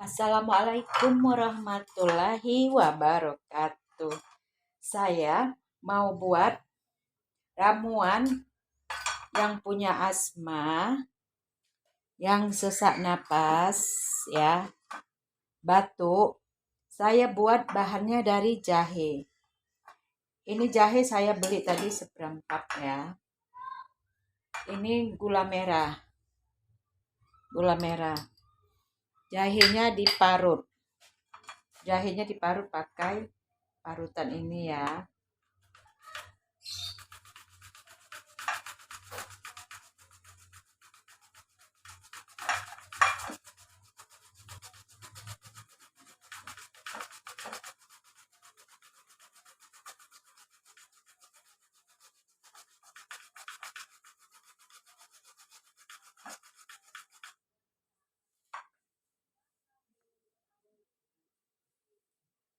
Assalamualaikum warahmatullahi wabarakatuh. Saya mau buat ramuan yang punya asma, yang sesak napas, ya, batuk. Saya buat bahannya dari jahe. Ini jahe saya beli tadi seperempat ya. Ini gula merah. Gula merah. Jahenya diparut. Jahenya diparut pakai parutan ini ya.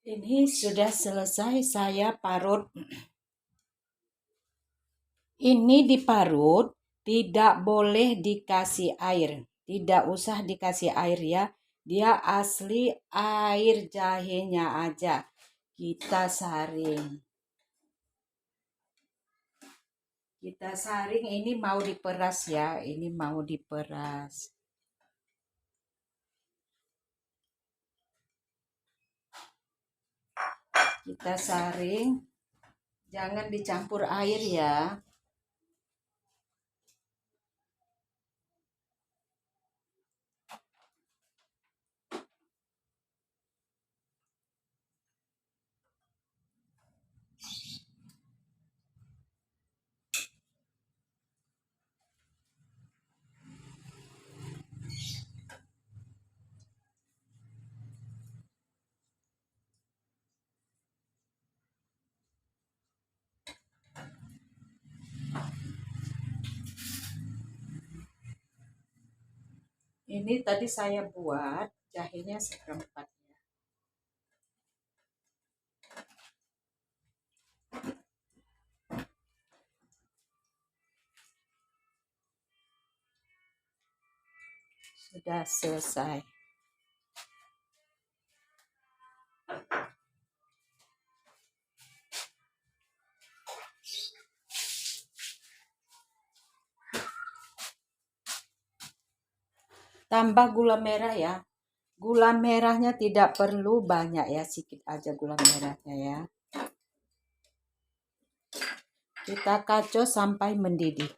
Ini sudah selesai saya parut. Ini diparut, tidak boleh dikasih air. Tidak usah dikasih air ya. Dia asli air jahenya aja. Kita saring. Kita saring, ini mau diperas ya. Ini mau diperas. Kita saring. Jangan dicampur air ya. Ini tadi saya buat jahenya seperempat ya. Sudah selesai. Tambah gula merah ya. Gula merahnya tidak perlu banyak ya, sedikit aja gula merahnya ya. Kita kacau sampai mendidih.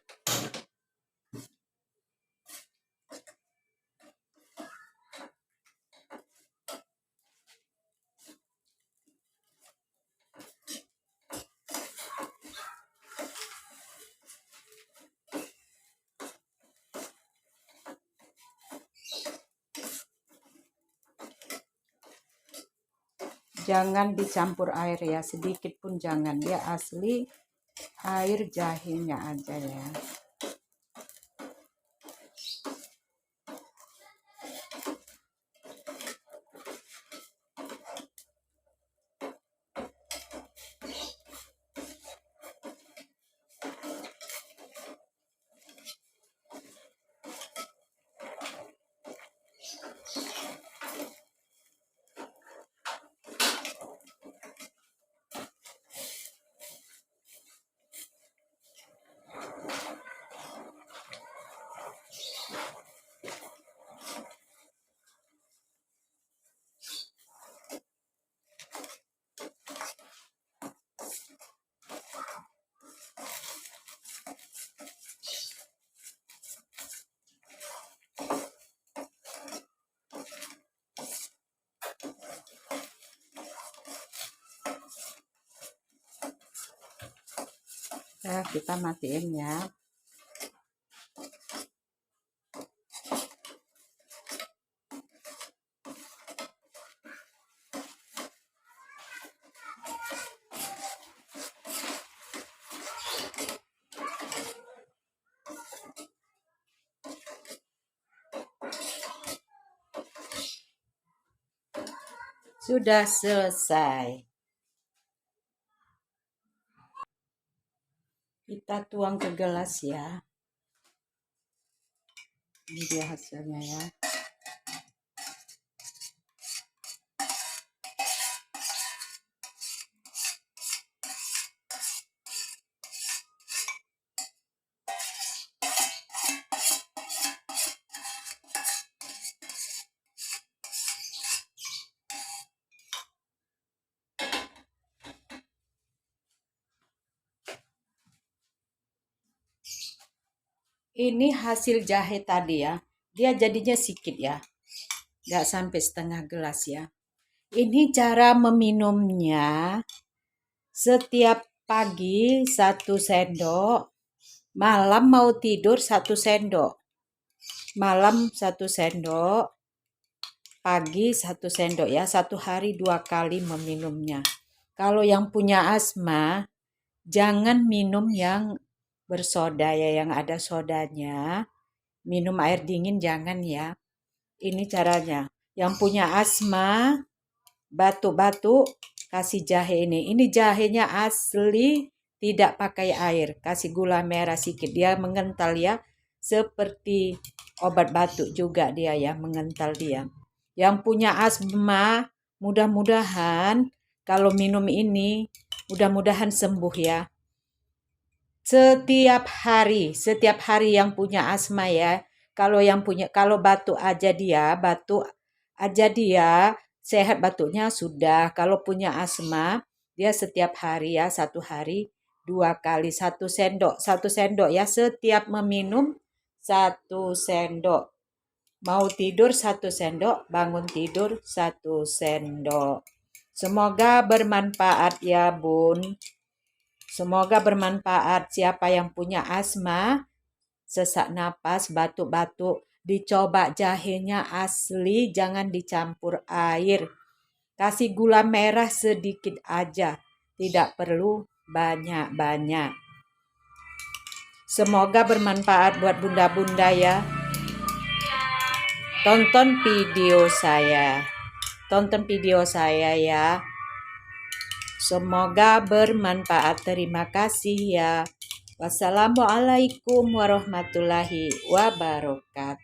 Jangan dicampur air ya, sedikit pun jangan. Dia asli air jahenya aja ya. Nah, kita matiin ya. Sudah selesai. Kita tuang ke gelas ya. Ini dia hasilnya ya. Ini hasil jahe tadi ya. Dia jadinya sedikit ya. Nggak sampai setengah gelas ya. Ini cara meminumnya. Setiap pagi 1 sendok. Malam mau tidur 1 sendok. Malam 1 sendok. Pagi 1 sendok ya. 1 hari 2 kali meminumnya. Kalau yang punya asma, jangan minum yang bersoda ya, yang ada sodanya. Minum air dingin jangan ya. Ini caranya. Yang punya asma, batuk-batuk, kasih jahe ini. Ini jahenya asli, tidak pakai air. Kasih gula merah sedikit. Dia mengental ya. Seperti obat batuk juga dia ya, mengental dia. Yang punya asma, mudah-mudahan kalau minum ini, mudah-mudahan sembuh ya. Setiap hari yang punya asma ya. Kalau batuk aja dia, sehat batuknya sudah. Kalau punya asma, dia setiap hari ya, 1 hari 2 kali 1 sendok. 1 sendok ya, setiap meminum 1 sendok. Mau tidur 1 sendok, bangun tidur 1 sendok. Semoga bermanfaat ya Bun. Semoga bermanfaat. Siapa yang punya asma, sesak napas, batuk-batuk, dicoba jahenya asli, jangan dicampur air. Kasih gula merah sedikit aja, tidak perlu banyak-banyak. Semoga bermanfaat buat bunda-bunda ya. Tonton video saya. Tonton video saya ya. Semoga bermanfaat. Terima kasih ya. Wassalamualaikum warahmatullahi wabarakatuh.